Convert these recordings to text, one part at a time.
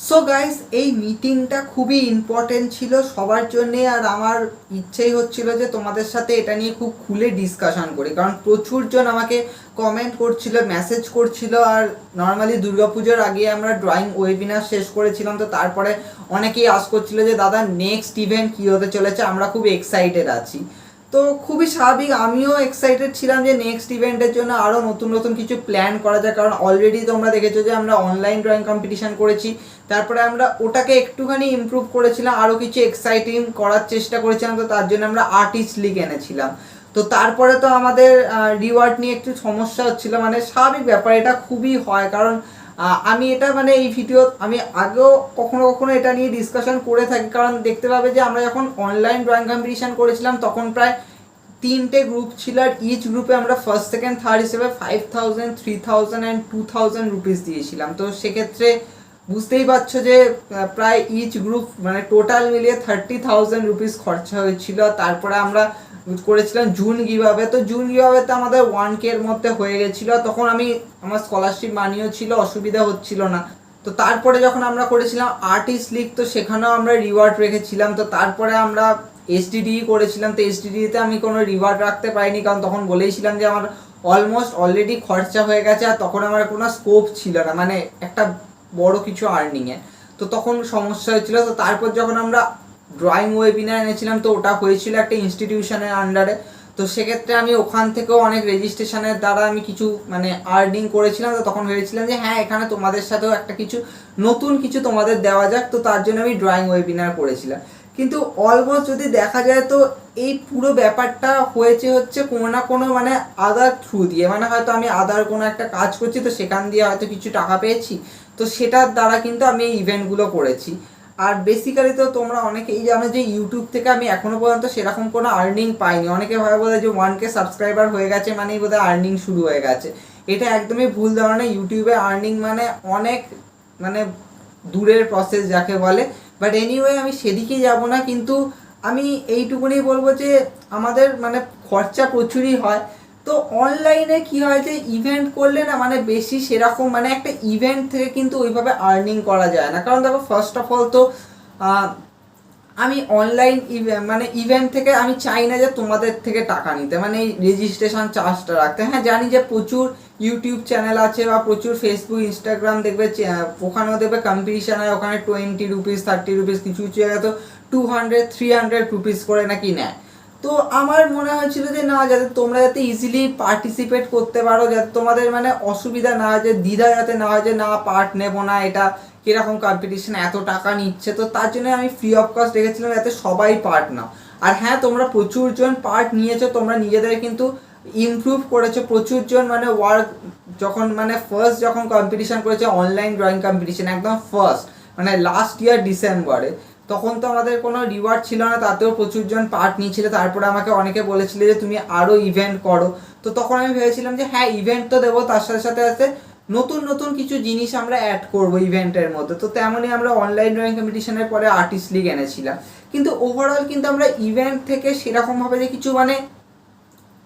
So guys, এই মিটিংটা খুবই ইম্পর্টেন্ট ছিল সবার জন্যে। আর আমার ইচ্ছেই হচ্ছিল যে তোমাদের সাথে এটা নিয়ে খুব খুলে ডিসকাশন করি, কারণ প্রচুর জন আমাকে কমেন্ট করছিল, মেসেজ করছিল। আর নর্মালি দুর্গাপুজোর আগে আমরা ড্রয়িং ওয়েবিনার শেষ করেছিলাম, তো তারপরে অনেকেই আস করছিল যে দাদা নেক্সট ইভেন্ট কী হতে চলেছে, আমরা খুব এক্সাইটেড আছি। তো খুবই স্বাভাবিক, আমিও এক্সাইটেড ছিলাম যে নেক্সট ইভেন্টের জন্য আরও নতুন নতুন কিছু প্ল্যান করা যায়। কারণ অলরেডি তোমরা দেখেছো যে আমরা অনলাইন ড্রয়িং কম্পিটিশান করেছি, তারপরে আমরা ওটাকে একটুখানি ইমপ্রুভ করেছিলাম, আরও কিছু এক্সাইটিং করার চেষ্টা করেছিলাম। তো তার জন্য আমরা আর্টিস্ট লিগ এনেছিলাম। তো তারপরে তো আমাদের রিওয়ার্ড নিয়ে একটু সমস্যা হচ্ছিলো, মানে স্বাভাবিক ব্যাপার, এটা খুবই হয়। কারণ আমি এটা মানে এই ভিডিও আমি আগেও কখনো কখনো এটা নিয়ে ডিসকাশন করে থাকি। কারণ দেখতে পাবে যে আমরা যখন অনলাইন ড্রয়িং কম্পিটিশান করেছিলাম তখন প্রায় 3টে গ্রুপ ছিল, আর ইচ গ্রুপে আমরা ফার্স্ট সেকেন্ড থার্ড হিসেবে 5000, 3000 অ্যান্ড 2000 রুপিস দিয়েছিলাম। তো সেক্ষেত্রে বুঝতেই পারছো যে প্রায় ইচ গ্রুপ মানে টোটাল মিলিয়ে 30,000 রুপিস খরচা হয়েছিল। তারপরে আমরা করেছিলাম জুন গিভঅ্যাওয়ে। তো জুন গিভঅ্যাওয়েতে আমাদের 1K এর মধ্যে হয়ে গেছিলো। তখন আমার স্কলারশিপ মানিও ছিল, অসুবিধা হচ্ছিল না। তো তারপরে যখন আমরা করেছিলাম আর্টিস্ট লিগ, তো সেখানেও আমরা রিওয়ার্ড রেখেছিলাম। তো তারপরে আমরা এসডিডি করেছিলাম। তো এসডিডিতে আমি কোনো রিওয়ার্ড রাখতে পারিনি, কারণ তখন বলেইছিলাম যে আমার অলমোস্ট অলরেডি খরচা হয়ে গেছে, আর তখন আমার কোনো স্কোপ ছিল না মানে একটা বড় কিছু আর্নিংয়ে। তো তখন সমস্যা হয়েছিল। তো তারপর যখন আমরা ড্রয়িং ওয়েবিনার এনেছিলাম, তো ওটা হয়েছিল একটা ইনস্টিটিউশনের আন্ডারে। তো সেক্ষেত্রে আমি ওখান থেকেও অনেক রেজিস্ট্রেশনের দ্বারা আমি কিছু মানে আর্নিং করেছিলাম। তো তখন ভেবেছিলাম যে হ্যাঁ, এখানে তোমাদের সাথেও একটা কিছু নতুন কিছু তোমাদের দেওয়া যাক। তো তার জন্য আমি ড্রয়িং ওয়েবিনার করেছিলাম। কিন্তু অলমোস্ট যদি দেখা যায় তো এই পুরো ব্যাপারটা হচ্ছে কোনো না কোনো মানে আদার থ্রু দিয়ে, মানে হয়তো আমি আদার কোনো একটা কাজ করছি, তো সেখান দিয়ে হয়তো কিছু টাকা পেয়েছি। তো সেটার দ্বারা কিন্তু আমি এই ইভেন্টগুলো করেছি। আর বেসিক্যালি তো তোমরা অনেকেই জানো যে ইউটিউব থেকে আমি এখনো পর্যন্ত সেরকম কোনো আর্নিং পাইনি। অনেকে ভাবে বলে যে 1K সাবস্ক্রাইবার হয়ে গেছে মানেই বোধহয় আর্নিং শুরু হয়ে গেছে। এটা একদমই ভুল ধারণা। ইউটিউবে আর্নিং মানে অনেক মানে দূরের প্রসেস যাকে বলে। বাট এনিওয়ে আমি সেদিকেই যাব না। কিন্তু আমি এইটুকুনি বলবো যে আমাদের মানে খরচা প্রচুরই হয়। তো অনলাইনে কি হয় যে ইভেন্ট করলে না মানে বেশি সেরকম মানে একটা ইভেন্ট থেকে কিন্তু ওইভাবে আর্নিং করা যায় না। কারণ দেখো ফার্স্ট অফ অল তো আমি অনলাইন মানে ইভেন্ট থেকে আমি চাই না যে তোমাদের থেকে টাকা নিতে, মানে এই রেজিস্ট্রেশন চার্জটা রাখতে। হ্যাঁ, জানি যে প্রচুর ইউটিউব চ্যানেল আছে বা প্রচুর ফেসবুক ইনস্টাগ্রাম দেখবে, ওখানেও দেখবে কম্পিটিশান হয়, ওখানে 20 রুপিস 30 রুপিস, কিছু কিছু জায়গায় তো 200-300 রুপিস করে নাকি নেয়। তো আমার মনে হয়েছিল যে না, যাতে তোমরা যাতে ইজিলি পার্টিসিপেট করতে পারো, যাতে তোমাদের মানে অসুবিধা না হয়, যে দ্বিধা যাতে না হয় যে না পার্ট নেবো না, এটা কীরকম কম্পিটিশন, এত টাকা নিচ্ছে। তো তার জন্য আমি ফ্রি অফ কস্ট রেখেছিলাম যাতে সবাই পার্ট নাও। আর হ্যাঁ, তোমরা প্রচুর জন পার্ট নিয়েছো, তোমরা নিজেদের কিন্তু ইমপ্রুভ করেছো। প্রচুর জন মানে ওয়ার্ক যখন মানে ফার্স্ট যখন কম্পিটিশন করেছে অনলাইন ড্রয়িং কম্পিটিশন একদম ফার্স্ট মানে লাস্ট ইয়ার ডিসেম্বরে, তখন তো আমাদের কোনো রিওয়ার্ড ছিল না, তাতেও প্রচুর জন পার্ট নিয়েছিল। তারপরে আমাকে অনেকে বলেছিল যে তুমি আরও ইভেন্ট করো। তো তখন আমি ভেবেছিলাম যে হ্যাঁ, ইভেন্ট তো দেবো, তার সাথে সাথে সাথে নতুন নতুন কিছু জিনিস আমরা অ্যাড করবো ইভেন্টের মধ্যে। তো তেমনই আমরা অনলাইন ড্রয়িং কম্পিটিশনের পরে আর্টিস্ট লিগ এনেছিলাম। কিন্তু ওভারঅল কিন্তু আমরা ইভেন্ট থেকে সেরকমভাবে যে কিছু মানে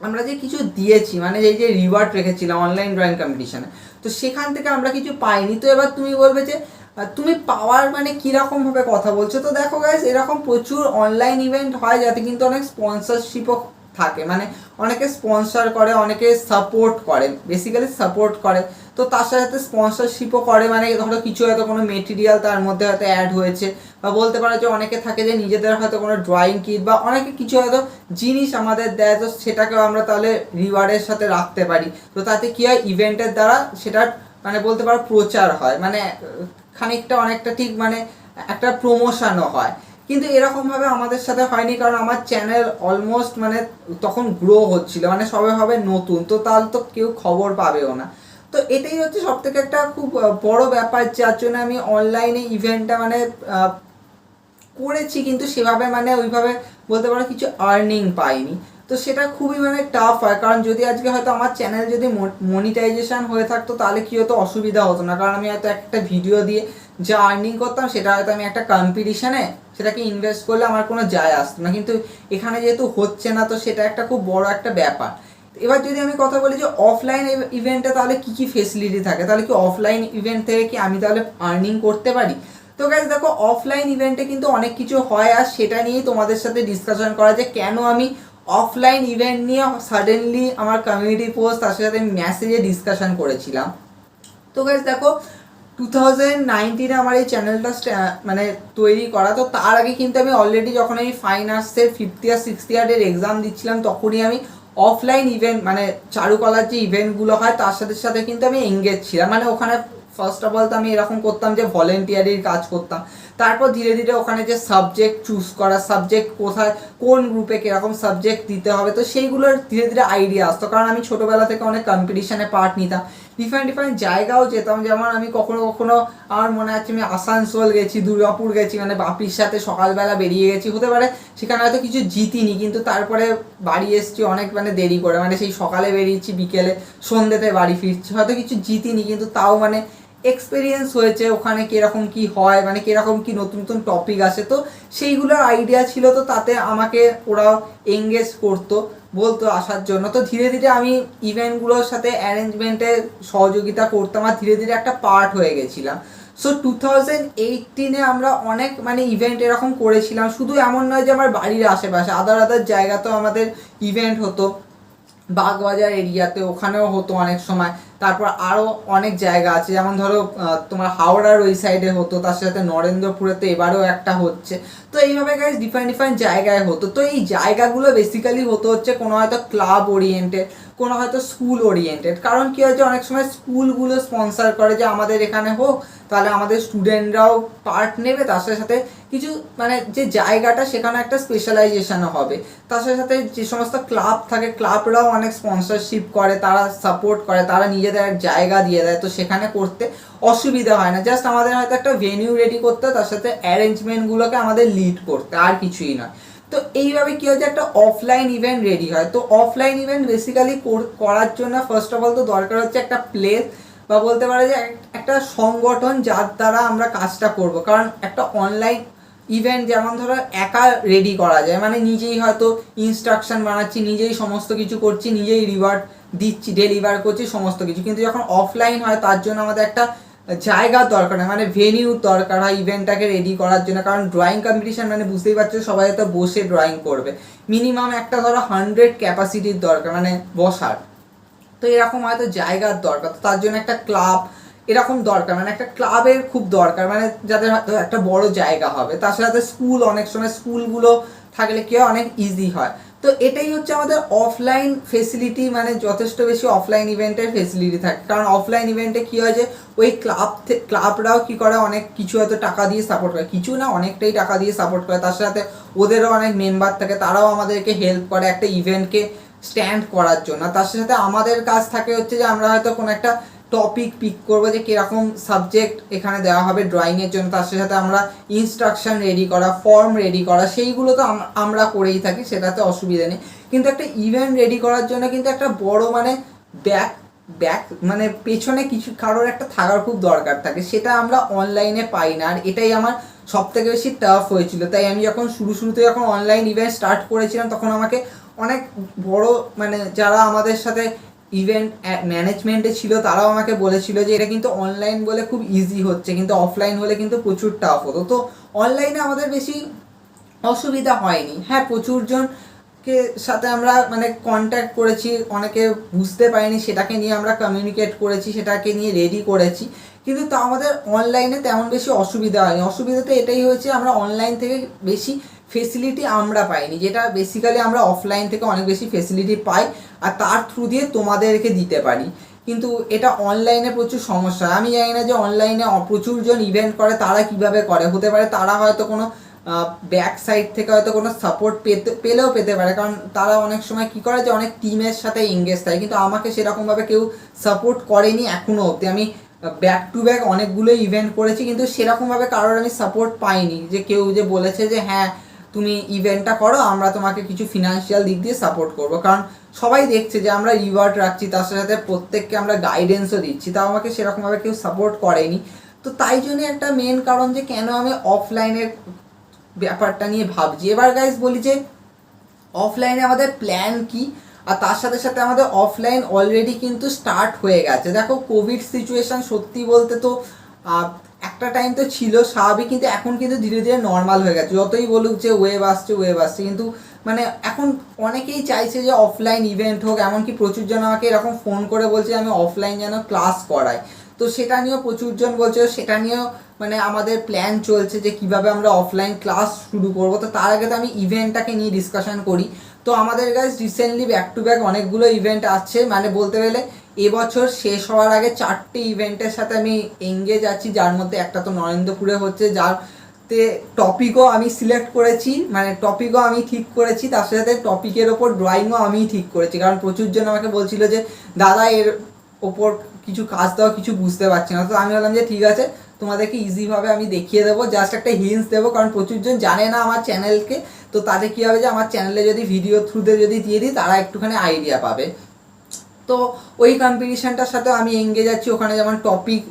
আমরা যে কিছু দিয়েছি মানে এই যে রিওয়ার্ড রেখেছিলাম অনলাইন ড্রয়িং কম্পিটিশনে, তো সেখান থেকে আমরা কিছু পাইনি। তো এবার তুমি বলবে যে তুমি পাওয়ার মানে কীরকমভাবে কথা বলছো। তো দেখো গাইস, এরকম প্রচুর অনলাইন ইভেন্ট হয় যাতে কিন্তু অনেক স্পন্সরশিপও থাকে, মানে অনেকে স্পন্সর করে, অনেকে সাপোর্ট করে, বেসিক্যালি সাপোর্ট করে। তো তার সাথে সাথে স্পন্সরশিপও করে, মানে ধরো কিছু হয়তো কোনো মেটেরিয়াল তার মধ্যে হয়তো অ্যাড হয়েছে, বা বলতে পারো যে অনেকে থাকে যে নিজেদের হয়তো কোনো ড্রয়িং কিট বা অনেকে কিছু হয়তো জিনিস আমাদের দেয়, তো সেটাকেও আমরা তাহলে রিওয়ার্ডের সাথে রাখতে পারি। তো তাতে কী হয়, ইভেন্টের দ্বারা সেটার মানে বলতে পারো প্রচার হয়, মানে খানিকটা অনেকটা ঠিক মানে একটা প্রমোশনও হয়। কিন্তু এরকমভাবে আমাদের সাথে হয়নি, কারণ আমার চ্যানেল অলমোস্ট মানে তখন গ্রো হচ্ছিল, মানে সবে হবে নতুন, তো তাহলে তো কেউ খবর পাবেও না। তো এটাই হচ্ছে সব থেকে একটা খুব বড় ব্যাপার, যার জন্য আমি অনলাইনে ইভেন্টটা মানে করেছি, কিন্তু সেভাবে মানে ওইভাবে বলতে পারো কিছু আর্নিং পাইনি। তো সেটা খুবই মানে টাফ হয়। কারণ যদি আজকে হয়তো আমার চ্যানেল যদি মনিটাইজেশন হয়ে থাকতো তাহলে কী হতো, অসুবিধা হতো না। কারণ আমি হয়তো একটা ভিডিও দিয়ে যা আর্নিং করতাম সেটা হয়তো আমি একটা কম্পিটিশানে সেটাকে ইনভেস্ট করলে আমার কোনো যায় আসতো না। কিন্তু এখানে যেহেতু হচ্ছে না, তো সেটা একটা খুব বড় একটা ব্যাপার। এবার যদি আমি কথা বলি যে অফলাইন ইভেন্টে তাহলে কী কী ফেসিলিটি থাকে, তাহলে কি অফলাইন ইভেন্ট থেকে কি আমি তাহলে আর্নিং করতে পারি। তো গাইজ দেখো, অফলাইন ইভেন্টে কিন্তু অনেক কিছু হয়, আর সেটা নিয়েই তোমাদের সাথে ডিসকাশন করা যে কেন আমি অফলাইন ইভেন্ট নিয়ে সাডেনলি আমার কমিউনিটি পোস্ট তার সাথে মেসেজে ডিসকাশন করেছিলাম। তো গাইজ দেখো, 2019 আমার এই চ্যানেলটা মানে তৈরি করা, তো তার আগে কিন্তু আমি অলরেডি যখন আমি ফাইন আর্টসের 50 আর 60 ইয়ারের এক্সাম দিচ্ছিলাম, তখনই আমি অফলাইন ইভেন্ট মানে চারুকলার যে ইভেন্টগুলো হয় তার সাথে সাথে কিন্তু আমি এঙ্গেজ ছিলাম। মানে ওখানে ফার্স্ট অফ অল তো আমি এরকম করতাম যে ভলেন্টিয়ারির কাজ করতাম, তারপর ধীরে ধীরে ওখানে যে সাবজেক্ট চুজ করা, সাবজেক্ট কোথায় কোন গ্রুপে কীরকম সাবজেক্ট দিতে হবে, তো সেইগুলোর ধীরে ধীরে আইডিয়া আসতো। কারণ আমি ছোটোবেলা থেকে অনেক কম্পিটিশানে পার্ট নিতাম, ডিফারেন্ট ডিফারেন্ট জায়গাও যেতাম। যেমন আমি কখনো কখনো আমার মনে আছে আমি আসানসোল গেছি, দুর্গাপুর গেছি, মানে বাপির সাথে সকালবেলা বেরিয়ে গেছি, হতে পারে সেখানে হয়তো কিছু জিতিনি, কিন্তু তারপরে বাড়ি এসছি অনেক মানে দেরি করে, মানে সেই সকালে বেরিয়েছি বিকেলে সন্ধ্যেতে বাড়ি ফিরছি, হয়তো কিছু জিতিনি কিন্তু তাও মানে এক্সপিরিয়েন্স হয়েছে ওখানে কীরকম কী হয়, মানে কীরকম কী নতুন নতুন টপিক আসে, তো সেইগুলোর আইডিয়া ছিল। তো তাতে আমাকে ওরাও এঙ্গেজ করতো, বলতো আসার জন্য। তো ধীরে ধীরে আমি ইভেন্টগুলোর সাথে অ্যারেঞ্জমেন্টে সহযোগিতা করতাম আর ধীরে ধীরে একটা পার্ট হয়ে গেছিলাম। সো 2018-এ আমরা অনেক মানে ইভেন্ট এরকম করেছিলাম, শুধু এমন নয় যে আমার বাড়ির আশেপাশে, আদার আদার জায়গাতেও আমাদের ইভেন্ট হতো। বাগবাজার এরিয়াতে ওখানেও হতো অনেক সময়, তারপর আরও অনেক জায়গা আছে, যেমন ধরো তোমার হাওড়ার ওই সাইডে হতো, তার সাথে নরেন্দ্রপুরেতে এবারেও একটা হচ্ছে। তো এইভাবে গাইজ ডিফারেন্ট ডিফারেন্ট জায়গায় হতো। তো এই জায়গাগুলো বেসিক্যালি হতো হচ্ছে কোনো হয়তো ক্লাব ওরিয়েন্টেড, কোনো হয়তো স্কুল ওরিয়েন্টেড। কারণ কী হয়েছে, অনেক সময় স্কুলগুলো স্পন্সার করে যে আমাদের এখানে হোক, তাহলে আমাদের স্টুডেন্টরাও পার্ট নেবে, তার সাথে সাথে কিছু মানে যে জায়গাটা সেখানে একটা স্পেশালাইজেশনও হবে। তার সাথে সাথে যে সমস্ত ক্লাব থাকে, ক্লাবরাও অনেক স্পন্সরশিপ করে, তারা সাপোর্ট করে, তারা নিজেদের এক জায়গা দিয়ে দেয়, তো সেখানে করতে অসুবিধা হয় না। জাস্ট আমাদের হয়তো একটা ভেনিউ রেডি করতে, তার সাথে অ্যারেঞ্জমেন্টগুলোকে আমাদের লিড করতে, আর কিছুই নয়। তো এইভাবে কী হচ্ছে, একটা অফলাইন ইভেন্ট রেডি হয়। তো অফলাইন ইভেন্ট বেসিক্যালি করার জন্য ফার্স্ট অফ অল তো দরকার হচ্ছে একটা প্লেস, বা বলতে পারে যে একটা সংগঠন যার দ্বারা আমরা কাজটা করব। কারণ একটা অনলাইন ইভেন্ট যেমন ধরো একা রেডি করা যায়, মানে নিজেই হয়তো ইনস্ট্রাকশন বানাচ্ছি, নিজেই সমস্ত কিছু করছি, নিজেই রিওয়ার্ড দিচ্ছি, ডেলিভার করছি সমস্ত কিছু। কিন্তু যখন অফলাইন হয় তার জন্য আমাদের একটা জায়গার দরকার হয়, মানে ভেনিউ দরকার হয় ইভেন্টটাকে রেডি করার জন্য। কারণ ড্রয়িং কম্পিটিশন মানে বুঝতেই পারছো, সবাই হয়তো বসে ড্রয়িং করবে, মিনিমাম একটা ধরো 100 ক্যাপাসিটির দরকার, মানে বসার। তো এরকম হয়তো জায়গার দরকার, তো তার জন্য একটা ক্লাব এরকম দরকার, মানে একটা ক্লাবের খুব দরকার, মানে যাদের হয়তো একটা বড় জায়গা হবে। তার সাথে স্কুল, অনেক সময় স্কুলগুলো থাকলে কি হয়, অনেক ইজি হয়। তো এটাই হচ্ছে আমাদের অফলাইন ফেসিলিটি, মানে যথেষ্ট বেশি অফলাইন ইভেন্টের ফেসিলিটি থাকে। কারণ অফলাইন ইভেন্টে কী হয় যে ওই ক্লাবরাও কী করে, অনেক কিছু হয়তো টাকা দিয়ে সাপোর্ট করে, কিছু না অনেকটাই টাকা দিয়ে সাপোর্ট করে, তার সাথে ওদেরও অনেক মেম্বার থাকে, তারাও আমাদেরকে হেল্প করে একটা ইভেন্টকে স্ট্যান্ড করার জন্য। তার সাথে আমাদের কাজ থাকে হচ্ছে যে আমরা হয়তো কোনো একটা টপিক পিক করবো যে কীরকম সাবজেক্ট এখানে দেওয়া হবে ড্রয়িংয়ের জন্য, তার সাথে আমরা ইনস্ট্রাকশন রেডি করা, ফর্ম রেডি করা, সেইগুলো তো আমরা করেই থাকি, সেটাতে অসুবিধা নেই। কিন্তু একটা ইভেন্ট রেডি করার জন্য কিন্তু একটা বড় মানে ব্যাক মানে পেছনে কিছু কারোর একটা থাকার খুব দরকার থাকে, সেটা আমরা অনলাইনে পাই না। আর এটাই আমার সব থেকে বেশি টাফ হয়েছিল। তাই আমি যখন শুরুতে যখন অনলাইন ইভেন্ট স্টার্ট করেছিলাম, তখন আমাকে অনেক বড় মানে যারা আমাদের সাথে ইভেন্ট ম্যানেজমেন্টে ছিল তারাও আমাকে বলেছিল যে এটা কিন্তু অনলাইন বলে খুব ইজি হচ্ছে, কিন্তু অফলাইন হলে কিন্তু প্রচুর টাফ হতো। তো অনলাইনে আমাদের বেশি অসুবিধা হয়নি। হ্যাঁ, প্রচুর জনকে সাথে আমরা মানে কন্ট্যাক্ট করেছি, অনেকে বুঝতে পারিনি সেটাকে নিয়ে আমরা কমিউনিকেট করেছি, সেটাকে নিয়ে রেডি করেছি, কিন্তু তা আমাদের অনলাইনে তেমন বেশি অসুবিধা হয়নি। অসুবিধাতে এটাই হয়েছে, আমরা অনলাইন থেকে বেশি ফেসিলিটি আমরা পাইনি, যেটা বেসিক্যালি আমরা অফলাইন থেকে অনেক বেশি ফেসিলিটি পাই আর তার থ্রু দিয়ে তোমাদেরকে দিতে পারি। কিন্তু এটা অনলাইনে প্রচুর সমস্যা। আমি জানি না যে অনলাইনে প্রচুরজন ইভেন্ট করে তারা কিভাবে করে, হতে পারে তারা হয়তো কোনো ব্যাক সাইড থেকে হয়তো কোনো সাপোর্ট পেলেও পেতে পারে। কারণ তারা অনেক সময় কী করে যে অনেক টিমের সাথে এঙ্গেজ থাকে, কিন্তু আমাকে সেরকমভাবে কেউ সাপোর্ট করেনি এখনও অবধি। আমি ব্যাক টু ব্যাক অনেকগুলো ইভেন্ট করেছি, কিন্তু সেরকমভাবে কারোর আমি সাপোর্ট পাইনি যে কেউ যে বলেছে যে হ্যাঁ তুমি ইভেন্টটা করো, আমরা তোমাকে কিছু ফিনান্সিয়াল দিক দিয়ে সাপোর্ট করবো। কারণ সবাই দেখছে যে আমরা রিওয়ার্ড রাখছি, তার সাথে প্রত্যেককে আমরা গাইডেন্সও দিচ্ছি, তাও আমাকে সেরকমভাবে কেউ সাপোর্ট করেনি। তো তাই জন্য একটা মেন কারণ যে কেন আমি অফলাইনের ব্যাপারটা নিয়ে ভাবছি। এবার গাইজ বলি যে অফলাইনে আমাদের প্ল্যান কি, আর তার সাথে সাথে আমাদের অফলাইন অলরেডি কিন্তু স্টার্ট হয়ে গেছে। দেখো কোভিড সিচুয়েশান সত্যি বলতে তো একটা টাইম তো ছিল স্বাভাবিক, কিন্তু এখন কিন্তু ধীরে ধীরে নর্মাল হয়ে গেছে। যতই বলুক যে ওয়েব আসছে, কিন্তু মানে এখন অনেকেই চাইছে যে অফলাইন ইভেন্ট হোক, এমনকি প্রচুর জন আমাকে এরকম ফোন করে বলছে আমি অফলাইন যেন ক্লাস করাই। তো সেটা নিয়েও প্রচুর জন বলছে, সেটা নিয়েও মানে আমাদের প্ল্যান চলছে যে কিভাবে আমরা অফলাইন ক্লাস শুরু করব। তো তার আগে তো আমি ইভেন্টটাকে নিয়ে ডিসকাশন করি। তো আমাদের কাছে রিসেন্টলি ব্যাক টু ব্যাক অনেকগুলো ইভেন্ট আসছে, মানে বলতে গেলে এবছর শেষ হওয়ার আগে 4টে ইভেন্টের সাথে আমি এঙ্গেজ আছি, যার মধ্যে একটা তো নরেন্দ্রপুরে হচ্ছে, যার টপিকও আমি সিলেক্ট করেছি, মানে টপিকও আমি ঠিক করেছি, তার সাথে টপিকের ওপর ড্রয়িংও আমি ঠিক করেছি। কারণ প্রচুর জন আমাকে বলছিল যে দাদা এর ওপর কিছু কাজ দাও, কিছু বুঝতে পারছি না। তো আমি বললাম যে ঠিক আছে, তোমাদেরকে ইজিভাবে আমি দেখিয়ে দেবো, জাস্ট একটা হিন্টস দেবো, কারণ প্রচুর জন জানে না আমার চ্যানেলকে। তো তাদের কী হবে যে আমার চ্যানেলে যদি ভিডিও থ্রুতে যদি দিয়ে দিই, তারা একটুখানি আইডিয়া পাবে। তো ওই কম্পিটিশানটার সাথে আমি এঙ্গেজ আছি। ওখানে যেমন টপিক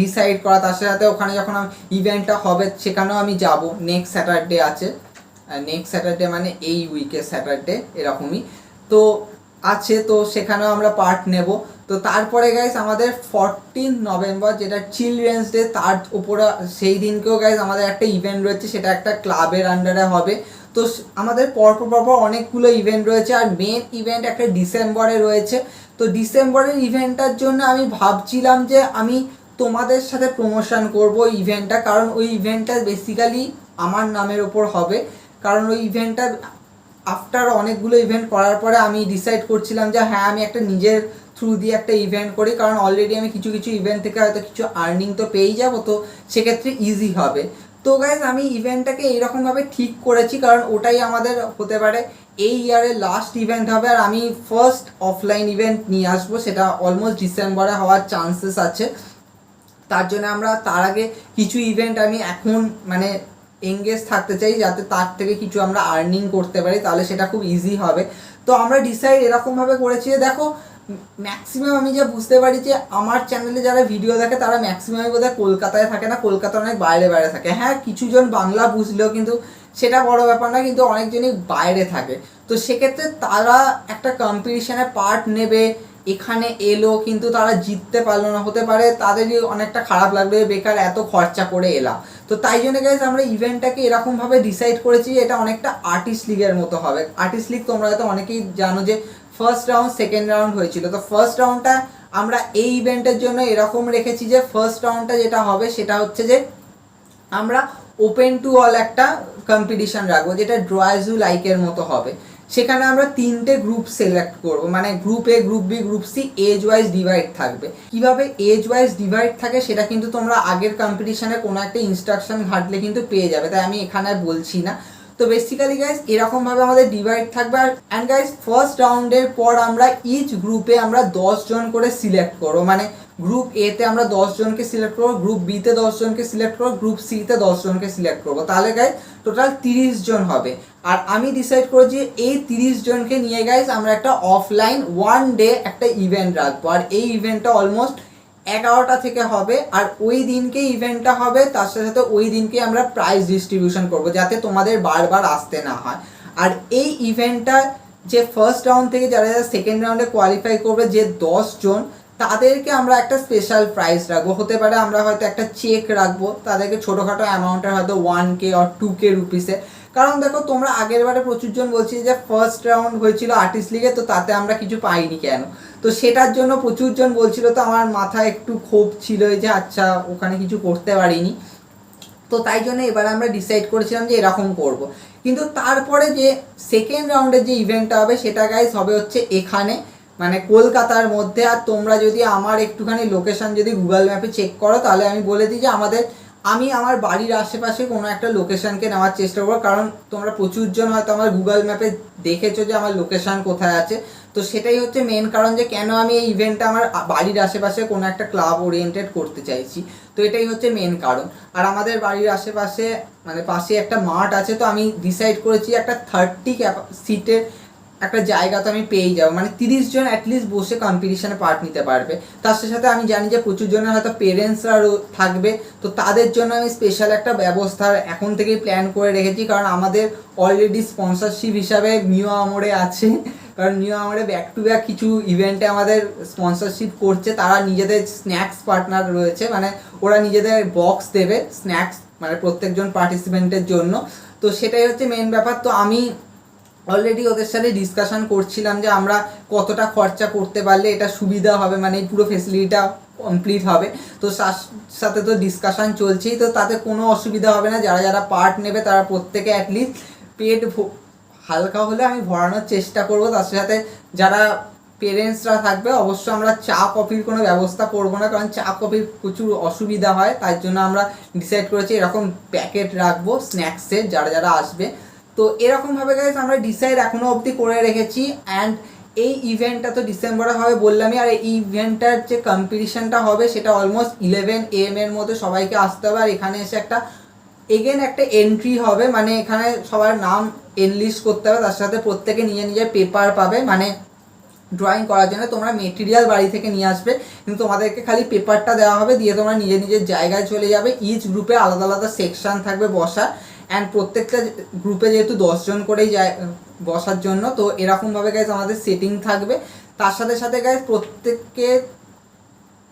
ডিসাইড করা, তার সাথে ওখানে যখন ইভেন্টটা হবে সেখানেও আমি যাব। নেক্সট স্যাটারডে আছে, নেক্সট স্যাটারডে মানে এই উইকের স্যাটারডে এরকমই তো আছে, তো সেখানেও আমরা পার্ট নেব। তো তারপরে গাইস আমাদের 14 নভেম্বর যেটা চিলড্রেন্স ডে, তার উপরে সেই দিনকেও গাইস আমাদের একটা ইভেন্ট রয়েছে, সেটা একটা ক্লাবের আন্ডারে হবে। তো আমাদের পরপর অনেকগুলো ইভেন্ট রয়েছে, আর মেন ইভেন্ট একটা ডিসেম্বরে রয়েছে। তো ডিসেম্বরের ইভেন্টটার জন্য আমি ভাবছিলাম যে আমি তোমাদের সাথে প্রমোশন করব ইভেন্টটা, কারণ ওই ইভেন্টটা বেসিক্যালি আমার নামের ওপর হবে। কারণ ওই ইভেন্টটা আফটার অনেকগুলো ইভেন্ট করার পরে আমি ডিসাইড করছিলাম যে হ্যাঁ আমি একটা নিজের থ্রু দিয়ে একটা ইভেন্ট করি, কারণ অলরেডি আমি কিছু কিছু ইভেন্ট থেকে হয়তো কিছু আর্নিং তো পেয়েই যাবো, তো সেক্ষেত্রে ইজি হবে। তো গাইজ আমি ইভেন্টটাকে এইরকমভাবে ঠিক করেছি, কারণ ওটাই আমাদের হতে পারে এই ইয়ারের লাস্ট ইভেন্ট হবে, আর আমি ফার্স্ট অফলাইন ইভেন্ট নিয়ে আসবো, সেটা অলমোস্ট ডিসেম্বরে হওয়ার চান্সেস আছে। তার জন্য আমরা তার আগে কিছু ইভেন্ট আমি এখন মানে এঙ্গেজ থাকতে চাই, যাতে তার থেকে কিছু আমরা আর্নিং করতে পারি, তাহলে সেটা খুব ইজি হবে। তো আমরা ডিসাইড এরকমভাবে করেছি যে দেখো ম্যাক্সিমাম আমি যা বুঝতে পারি যে আমার চ্যানেলে যারা ভিডিও দেখে তারা ম্যাক্সিমামই বোধহয় কলকাতায় থাকে না, কলকাতা অনেক বাইরে বাইরে থাকে। হ্যাঁ কিছুজন বাংলা বুঝলেও কিন্তু সেটা বড় ব্যাপার না, কিন্তু অনেকজনই বাইরে থাকে। তো সেক্ষেত্রে তারা একটা কম্পিটিশানে পার্ট নেবে, এখানে এলো কিন্তু তারা জিততে পারলো না, হতে পারে তাদেরই অনেকটা খারাপ লাগবে, বেকার এত খরচা করে এলাম। তো তাই জন্য গাইজ আমরা ইভেন্টটাকে এরকমভাবে ডিসাইড করেছি যে এটা অনেকটা আর্টিস্ট লিগের মতো হবে। আর্টিস্ট লিগ তোমরা হয়তো অনেকেই জানো যে ফার্স্ট রাউন্ড সেকেন্ড রাউন্ড হয়েছিল। তো ফার্স্ট রাউন্ডটা আমরা এই ইভেন্টের জন্য এরকম রেখেছি যে ফার্স্ট রাউন্ডটা যেটা হবে সেটা হচ্ছে যে আমরা ওপেন টু অল একটা কম্পিটিশান রাখবো, যেটা ড্রয়াজু লাইকের মতো হবে। সেখানে আমরা 3টে গ্রুপ সিলেক্ট করব, মানে group A, group B, group C, age wise divide থাকবে। কিভাবে এজ ওয়াইজ ডিভাইড থাকে সেটা কিন্তু তোমরা আগের কম্পিটিশানে কোনো একটা ইনস্ট্রাকশন ঘাটলে কিন্তু পেয়ে যাবে, তাই আমি এখানে বলছি না। তো বেসিক্যালি গাইজ এরকমভাবে আমাদের ডিভাইড থাকবে। আর অ্যান্ড গাইজ ফার্স্ট রাউন্ডের পর আমরা ইচ গ্রুপে আমরা 10 জন করে সিলেক্ট করবো, মানে গ্রুপ এতে আমরা 10 জনকে সিলেক্ট করবো, গ্রুপ বিতে 10 জনকে সিলেক্ট করবো, গ্রুপ সিতে 10 জনকে সিলেক্ট করবো, তাহলে গাইজ টোটাল 30 জন হবে। আর আমি ডিসাইড করেছি এই 30 জনকে নিয়ে গাইজ আমরা একটা অফলাইন 1 ডে একটা ইভেন্ট রাখবো। আর এই ইভেন্টটা অলমোস্ট 11টা থেকে হবে, আর ওই দিনকে ইভেন্টটা হবে, তার সাথে সাথে ওই দিনকে আমরা প্রাইজ ডিস্ট্রিবিউশন করবো, যাতে তোমাদের বারবার আসতে না হয়। আর এই ইভেন্টটা যে ফার্স্ট রাউন্ড থেকে যারা যারা সেকেন্ড রাউন্ডে কোয়ালিফাই করবে, যে 10 জন, তাদেরকে আমরা একটা স্পেশাল প্রাইজ রাখবো। হতে পারে আমরা হয়তো একটা চেক রাখবো তাদেরকে, ছোটোখাটো অ্যামাউন্টের, হয়তো 1K or 2K রুপিসে। কারণ দেখো তোমরা আগের বারে প্রচুর জন বলছি যে ফার্স্ট রাউন্ড হয়েছিল আর্টিস্ট লিগে, তো তাতে আমরা কিছু পাইনি কেন। তো সেটার জন্য প্রচুর জন বলছিল, তো আমার মাথায় একটু ক্ষোভ ছিল যে আচ্ছা ওখানে কিছু করতে পারিনি। তো তাই জন্য এবার আমরা ডিসাইড করেছিলাম যে এরকম করব। কিন্তু তারপরে যে সেকেন্ড রাউন্ডের যে ইভেন্টটা হবে সেটা গাইজ হবে হচ্ছে এখানে, মানে কলকাতার মধ্যে। আর তোমরা যদি আমার একটুখানি লোকেশান যদি গুগল ম্যাপে চেক করো, তাহলে আমি বলে দিই যে আমি আমার বাড়ির আশেপাশে কোনো একটা লোকেশানকে নেওয়ার চেষ্টা করবো, কারণ তোমরা প্রচুরজন হয়তো আমার গুগল ম্যাপে দেখেছো যে আমার লোকেশান কোথায় আছে। তো সেটাই হচ্ছে মেন কারণ যে কেন আমি এই ইভেন্টটা আমার বাড়ির আশেপাশে কোনো একটা ক্লাব ওরিয়েন্টেড করতে চাইছি। তো এটাই হচ্ছে মেন কারণ। আর আমাদের বাড়ির আশেপাশে মানে পাশে একটা মাঠ আছে, তো আমি ডিসাইড করেছি একটা 30 সিটের একটা জায়গা তো আমি পেয়েই যাবো, মানে 30 জন অ্যাটলিস্ট বসে কম্পিটিশানে পার্ট নিতে পারবে। তার সাথে আমি জানি যে প্রচুর জনের হয়তো পেরেন্টসরাও থাকবে, তো তাদের জন্য আমি স্পেশাল একটা ব্যবস্থা এখন থেকেই প্ল্যান করে রেখেছি, কারণ আমাদের অলরেডি স্পন্সরশিপ হিসাবে মিও আমরে আছে। কারণ নিউ আমারে ব্যাক টু ব্যাক কিছু ইভেন্টে আমাদের স্পন্সরশিপ করছে, তারা নিজেদের স্ন্যাক্স পার্টনার রয়েছে, মানে ওরা নিজেদের বক্স দেবে স্ন্যাক্স মানে প্রত্যেকজন পার্টিসিপেন্টের জন্য। তো সেটাই হচ্ছে মেন ব্যাপার। তো আমি অলরেডি ওদের সাথে ডিসকাশন করছিলাম যে আমরা কতটা খরচা করতে পারলে এটা সুবিধা হবে, মানে এই পুরো ফেসিলিটিটা কমপ্লিট হবে। তো সাথে তো ডিসকাশন চলছেই, তো তাতে কোনো অসুবিধা হবে না। যারা যারা পার্ট নেবে তারা প্রত্যেকে অ্যাটলিস্ট পেট হালকা হলে আমি ভরানোর চেষ্টা করব। তার সাথে যারা পেরেন্টসরা থাকবে অবশ্যই আমরা চা কফির কোনো ব্যবস্থা করব না, কারণ চা কফির প্রচুর অসুবিধা হয়। তার জন্য আমরা ডিসাইড করেছি এরকম প্যাকেট রাখবো স্ন্যাক্সের যারা যারা আসবে। তো এরকমভাবে গাইজ আমরা ডিসাইড এখনও অবধি করে রেখেছি। অ্যান্ড এই ইভেন্টটা তো ডিসেম্বরে হবে বললামই, আর এই ইভেন্টটার যে কম্পিটিশনটা হবে সেটা অলমোস্ট 11 AM এর মধ্যে সবাইকে আসতে হবে। আর এখানে এসে একটা এন্ট্রি হবে, মানে এখানে সবার নাম এনলিস্ট করতে হবে, তার সাথে প্রত্যেকে নিজের পেপার পাবে, মানে ড্রয়িং করার জন্য তোমরা মেটেরিয়াল বাড়ি থেকে নিয়ে আসবে, কিন্তু তোমাদেরকে খালি পেপারটা দেওয়া হবে, দিয়ে তোমরা নিজের জায়গায় চলে যাবে। ইচ গ্রুপে আলাদা আলাদা সেকশন থাকবে বসার, অ্যান্ড প্রত্যেকটা গ্রুপে যেহেতু 10 জন করেই যায় বসার জন্য, তো এরকমভাবে গাইজ আমাদের সেটিং থাকবে। তার সাথে সাথে গাইজ প্রত্যেককে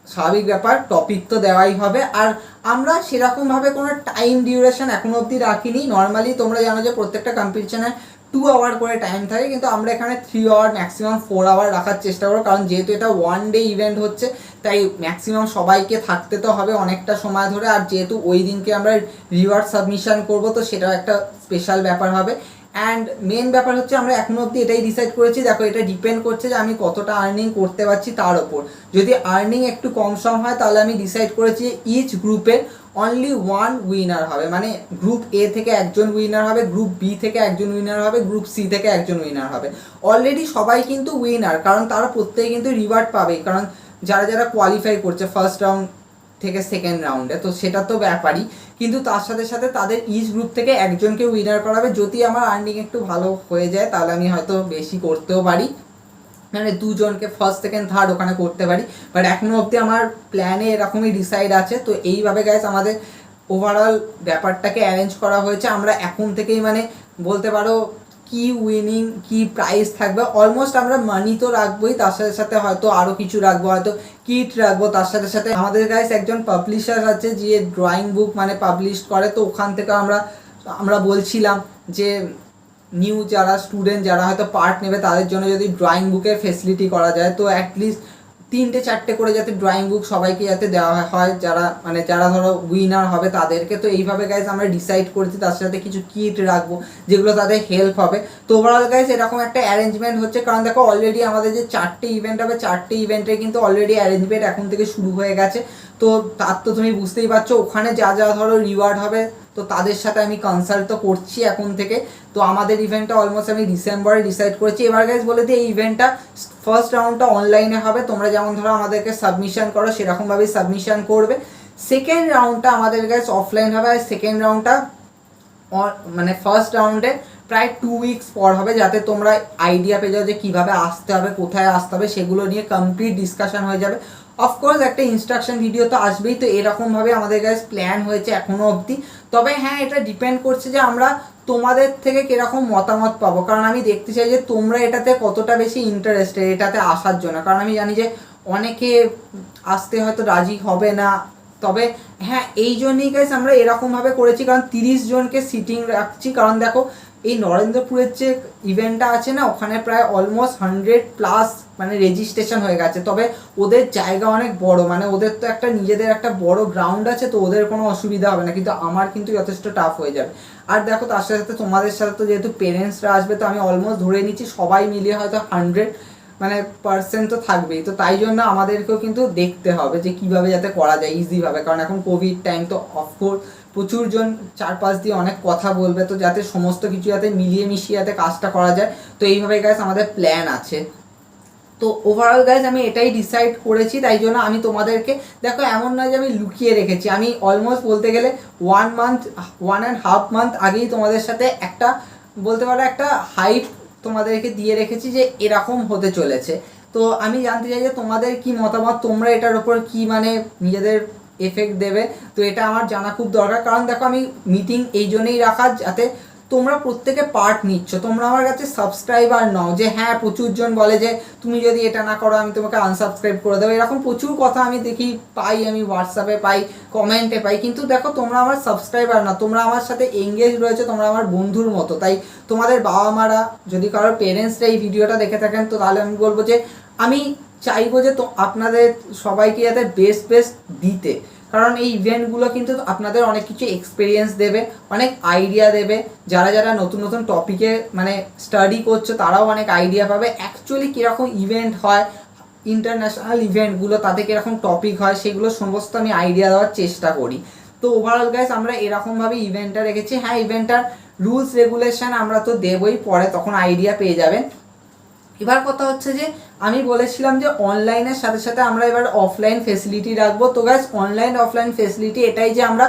স্বাভাবিক ব্যাপার টপিক তো দেওয়াই হবে। আর আমরা সেরকমভাবে কোনো টাইম ডিউরেশন এখনো অবধি রাখিনি। নর্মালি তোমরা জানো যে প্রত্যেকটা কম্পিটিশনে 2 আওয়ার করে টাইম থাকে, কিন্তু আমরা এখানে 3 আওয়ার ম্যাক্সিমাম 4 আওয়ার রাখার চেষ্টা করবো, কারণ যেহেতু এটা 1 ডে ইভেন্ট হচ্ছে তাই ম্যাক্সিমাম সবাইকে থাকতে তো হবে অনেকটা সময় ধরে। আর যেহেতু ওই দিনকে আমরা রিওয়ার্ড সাবমিশন করবো, তো সেটাও একটা স্পেশাল ব্যাপার হবে। অ্যান্ড মেন ব্যাপার হচ্ছে আমরা এখনো অবধি এটাই ডিসাইড করেছি, দেখো এটা ডিপেন্ড করছে যে আমি কতটা আর্নিং করতে পারছি তার ওপর। যদি আর্নিং একটু কম সম হয় তাহলে আমি ডিসাইড করেছি ইচ গ্রুপে অনলি 1 উইনার হবে, মানে গ্রুপ এ থেকে একজন উইনার হবে, গ্রুপ বি থেকে একজন উইনার হবে, গ্রুপ সি থেকে একজন উইনার হবে। অলরেডি সবাই কিন্তু উইনার, কারণ তারা প্রত্যেকে কিন্তু রিওয়ার্ড পাবে, কারণ যারা যারা কোয়ালিফাই করছে ফার্স্ট রাউন্ড থেকে সেকেন্ড রাউন্ডে, তো সেটা তো ব্যাপারই। কিন্তু তার সাথে সাথে তাদের ইচ গ্রুপ থেকে একজনকে উইনার করাবে। যদি আমার আর্নিং একটু ভালো হয়ে যায় তাহলে আমি হয়তো বেশি করতেও পারি, মানে 2 জনকে ফার্স্ট সেকেন্ড থার্ড ওখানে করতে পারি। বাট এখনো অবধি আমার প্ল্যানে এরকমই ডিসাইড আছে। তো এইভাবে গাইস আমাদের ওভারঅল ব্যাপারটাকে অ্যারেঞ্জ করা হয়েছে। আমরা এখন থেকেই মানে বলতে পারো কি উইনিং কি প্রাইজ থাকবে, অলমোস্ট আমরা মানি তো রাখবোই, তার সাথে সাথে হয়তো আরও কিছু রাখবো, হয়তো কিট রাখবো। তার সাথে সাথে আমাদের গাইস একজন পাবলিশার আছে যে ড্রয়িং বুক মানে পাবলিশ করে, তো ওখান থেকে আমরা বলছিলাম যে নিউ যারা স্টুডেন্ট যারা হয়তো পার্ট নেবে তাদের জন্য যদি ড্রয়িং বুকের ফেসিলিটি করা যায়, তো অ্যাটলিস্ট 3-4টে করে যাতে ড্রয়িং বুক সবাইকে যাতে দেওয়া হয়, যারা ধরো উইনার হবে তাদেরকে। তো এইভাবে গাইজ আমরা ডিসাইড করেছি, তার সাথে কিছু কিট রাখবো যেগুলো তাদের হেল্প হবে। তো ওভারঅল গাইজ এরকম একটা অ্যারেঞ্জমেন্ট হচ্ছে, কারণ দেখো অলরেডি আমাদের যে 4টে ইভেন্ট হবে 4টে ইভেন্টের কিন্তু অলরেডি অ্যারেঞ্জমেন্ট এখন থেকে শুরু হয়ে গেছে। তো তার তো তুমি বুঝতেই পারছো ওখানে যা যা ধরো রিওয়ার্ড হবে, তো তাদের সাথে আমি কনসাল্ট তো করছি এখন থেকে। তো আমাদের ইভেন্টটা অলমোস্ট আমি ডিসেম্বরে ডিসাইড করেছি। এবার গাইজ বলে দিই এই ইভেন্টটা ফার্স্ট রাউন্ডটা অনলাইনে হবে, তোমরা যেমন ধরো আমাদেরকে সাবমিশন করো সেরকমভাবেই সাবমিশন করবে। সেকেন্ড রাউন্ডটা আমাদের গাইজ অফলাইন হবে, আর সেকেন্ড রাউন্ডটা মানে ফার্স্ট রাউন্ডে প্রায় 2 উইকস পর হবে, যাতে তোমরা আইডিয়া পেয়ে যাও যে কীভাবে আসতে হবে কোথায় আসতে হবে, সেগুলো নিয়ে কমপ্লিট ডিসকাশন হয়ে যাবে। অফকোর্স একটা ইনস্ট্রাকশন ভিডিও তো আসবেই। তো এরকমভাবে আমাদের কাছে প্ল্যান হয়েছে এখনও অবধি। তবে হ্যাঁ, এটা ডিপেন্ড করছে যে আমরা তোমাদের থেকে কীরকম মতামত পাবো, কারণ আমি দেখতে চাই যে তোমরা এটাতে কতটা বেশি ইন্টারেস্টেড এটাতে আসার জন্য, কারণ আমি জানি যে অনেকে আসতে হয়তো রাজি হবে না। তবে হ্যাঁ, এই জন্যই গাইস আমরা এরকমভাবে করেছি, কারণ 30 জনকে সিটিং রাখছি, কারণ দেখো এই নরেন্দ্রপুরের যে ইভেন্টটা আছে না, ওখানে প্রায় অলমোস্ট 100+ মানে রেজিস্ট্রেশন হয়ে গেছে। তবে ওদের জায়গা অনেক বড়, মানে ওদের তো একটা নিজেদের একটা বড় গ্রাউন্ড আছে, তো ওদের কোনো অসুবিধা হবে না, কিন্তু আমার কিন্তু যথেষ্ট টাফ হয়ে যাবে। আর দেখো তার সাথে সাথে তোমাদের সাথে তো যেহেতু পেরেন্টসরা আসবে, তো আমি অলমোস্ট ধরে নিচ্ছি সবাই মিলিয়ে হয়তো 100% তো থাকবেই। তো তাই জন্য আমাদেরকেও কিন্তু দেখতে হবে যে কিভাবে যাতে করা যায় ইজিভাবে, কারণ এখন কোভিড টাইম, তো অফকোর্স প্রচুর জন চারপাশ দিয়ে অনেক কথা বলবে, তো যাতে সমস্ত কিছু যাতে মিলিয়ে মিশিয়ে যাতে কাজটা করা যায়। তো এইভাবে গাইস আমাদের প্ল্যান আছে। তো ওভারঅল গাইজ আমি এটাই ডিসাইড করেছি, তাই জন্য আমি তোমাদেরকে দেখো এমন নয় যে আমি লুকিয়ে রেখেছি, আমি অলমোস্ট বলতে গেলে 1.5 মান্থ আগেই তোমাদের সাথে একটা বলতে পারো একটা হাইপ তোমাদেরকে দিয়ে রেখেছি যে এরকম হতে চলেছে। তো আমি জানতে চাই যে তোমাদের কি মতামত, তোমরা এটার উপর কি মানে নিজেদের এফেক্ট দেবে। তো এটা আমার জানা খুব দরকার, কারণ দেখো আমি মিটিং এই জন্যই রাখা যাতে তোমরা প্রত্যেকে পার্ট নিচ্ছ, তোমরা আমার কাছে সাবস্ক্রাইবার নাও, যে হ্যাঁ প্রচুর জন বলে যে তুমি যদি এটা না করো আমি তোমাকে আনসাবস্ক্রাইব করে দেবো, এরকম প্রচুর কথা আমি দেখি, পাই, আমি হোয়াটসঅ্যাপে পাই, কমেন্টে পাই। কিন্তু দেখো তোমরা আমার সাবস্ক্রাইবার না, তোমরা আমার সাথে এঙ্গেজ রয়েছে, তোমরা আমার বন্ধুর মতো। তাই তোমাদের বাবা মারা, যদি কারোর পেরেন্টসরা এই ভিডিওটা দেখে থাকেন, তো তাহলে আমি বলবো যে আমি চাইবো যে তো আপনাদের সবাইকে যাতে বেস্ট দিতে, কারণ এই ইভেন্টগুলো কিন্তু আপনাদের অনেক কিছু এক্সপিরিয়েন্স দেবে, অনেক আইডিয়া দেবে। যারা যারা নতুন নতুন টপিকে মানে স্টাডি করছে তারাও অনেক আইডিয়া পাবে অ্যাকচুয়ালি কীরকম ইভেন্ট হয়, ইন্টারন্যাশনাল ইভেন্টগুলো তাতে কীরকম টপিক হয়, সেগুলো সমস্ত আমি আইডিয়া দেওয়ার চেষ্টা করি। তো ওভারঅল গাইস আমরা এরকমভাবে ইভেন্টটা রেখেছি। হ্যাঁ, ইভেন্টটার রুলস রেগুলেশন আমরা তো দেবই পরে, তখন আইডিয়া পেয়ে যাবেন। এবার কথা হচ্ছে যে আমি বলেছিলাম যে অনলাইনের সাথে সাথে আমরা এবার অফলাইন ফেসিলিটি রাখবো। তো গাইস অনলাইন অফলাইন ফেসিলিটি এটাই যে আমরা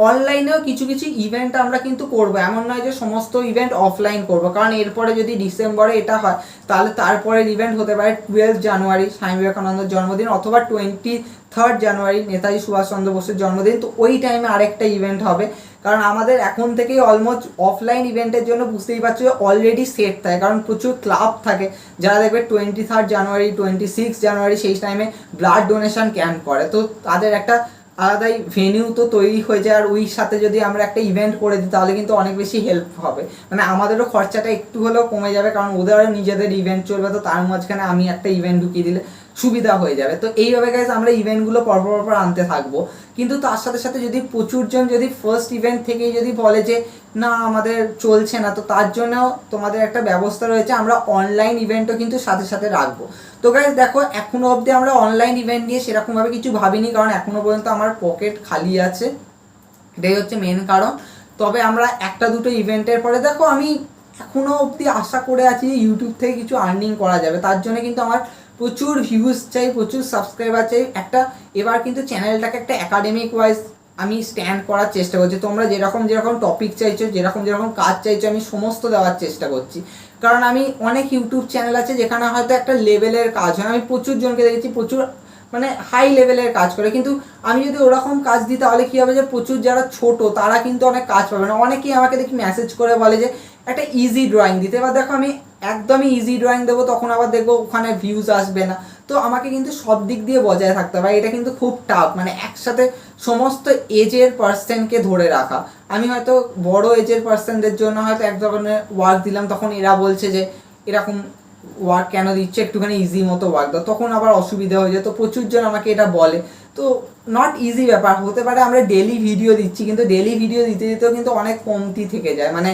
অনলাইনেও কিছু কিছু ইভেন্ট আমরা কিন্তু করবো, এমন নয় যে সমস্ত ইভেন্ট অফলাইন করবো, কারণ এরপরে যদি ডিসেম্বরে এটা হয় তাহলে তারপরের ইভেন্ট হতে পারে 12 জানুয়ারি স্বামী বিবেকানন্দের জন্মদিন, অথবা 23 জানুয়ারি নেতাজি সুভাষচন্দ্র বসুর জন্মদিন। তো ওই টাইমে আরেকটা ইভেন্ট হবে, কারণ আমাদের এখন থেকেই অলমোস্ট অফলাইন ইভেন্টের জন্য বুঝতেই পারছো যে অলরেডি সেট থাকে, কারণ প্রচুর ক্লাব থাকে যারা দেখবে 23 জানুয়ারি 26 জানুয়ারি সেই টাইমে ব্লাড ডোনেশন ক্যাম্প করে। তো তাদের একটা আলাদাই ভেনিউ তো তৈরি হয়ে যায়, আর ওই সাথে যদি আমরা একটা ইভেন্ট করে দিই তাহলে কিন্তু অনেক বেশি হেল্প হবে, মানে আমাদেরও খরচাটা একটু হলেও কমে যাবে, কারণ ওদেরও নিজেদের ইভেন্ট চলবে, তো তার মাঝখানে আমি একটা ইভেন্ট ঢুকিয়ে দিলে সুবিধা হয়ে যাবে। তো এইভাবে গাইজ আমরা ইভেন্টগুলো পরপর আনতে থাকবো। কিন্তু তার সাথে সাথে যদি প্রচুরজন যদি ফার্স্ট ইভেন্ট থেকেই যদি বলে যে না আমাদের চলছে না, তো তার জন্যও তোমাদের একটা ব্যবস্থা রয়েছে, আমরা অনলাইন ইভেন্টও কিন্তু সাথে সাথে রাখবো। তো গাইজ দেখো এখনো অবধি আমরা অনলাইন ইভেন্ট নিয়ে সেরকমভাবে কিছু ভাবিনি, কারণ এখনো পর্যন্ত আমার পকেট খালি আছে, এটাই হচ্ছে মেন কারণ। তবে আমরা একটা দুটো ইভেন্টের পরে দেখো আমি এখনো অবধি আশা করে আছি যে ইউটিউব থেকে কিছু আর্নিং করা যাবে, তার জন্য কিন্তু আমার প্রচুর ভিউজ চাই, প্রচুর সাবস্ক্রাইবার চাই। একটা এবার কিন্তু চ্যানেলটাকে একটা একাডেমিক ওয়াইজ আমি স্ট্যান্ড করার চেষ্টা করছি, তোমরা যেরকম যেরকম টপিক চাইছো, যেরকম যেরকম কাজ চাইছো আমি সমস্ত দেওয়ার চেষ্টা করছি। কারণ আমি অনেক ইউটিউব চ্যানেল আছে যেখানে হয়তো একটা লেভেলের কাজ হয়, আমি প্রচুর জনকে দেখেছি প্রচুর মানে হাই লেভেলের কাজ করে, কিন্তু আমি যদি ওরকম কাজ দিই তাহলে কী হবে যে প্রচুর যারা ছোট তারা কিন্তু অনেক কাজ পাবে না। অনেকেই আমাকে দেখি মেসেজ করে বলে যে একটা ইজি ড্রয়িং দিতে, এবার দেখো আমি একদমই ইজি ড্রয়িং দেবো, তখন আবার দেখবো ওখানে ভিউজ আসবে না। তো আমাকে কিন্তু সব দিক দিয়ে বজায় থাকতে হবে, এটা কিন্তু খুব টাফ, মানে একসাথে সমস্ত এজের পার্সনকে ধরে রাখা। আমি হয়তো বড় এজের পার্সনদের জন্য হয়তো এক ধরনের ওয়ার্ক দিলাম, তখন এরা বলছে যে এরকম ওয়ার্ক কেন দিচ্ছে, একটুখানি ইজি মতো ওয়ার্ক দাও, তখন আবার অসুবিধা হয়ে যায়। তো প্রচুরজন আমাকে এটা বলে, তো নট ইজি ব্যাপার। হতে পারে আমরা ডেলি ভিডিও দিচ্ছি, কিন্তু ডেলি ভিডিও দিতে দিতেও কিন্তু অনেক কমতি থেকে যায়, মানে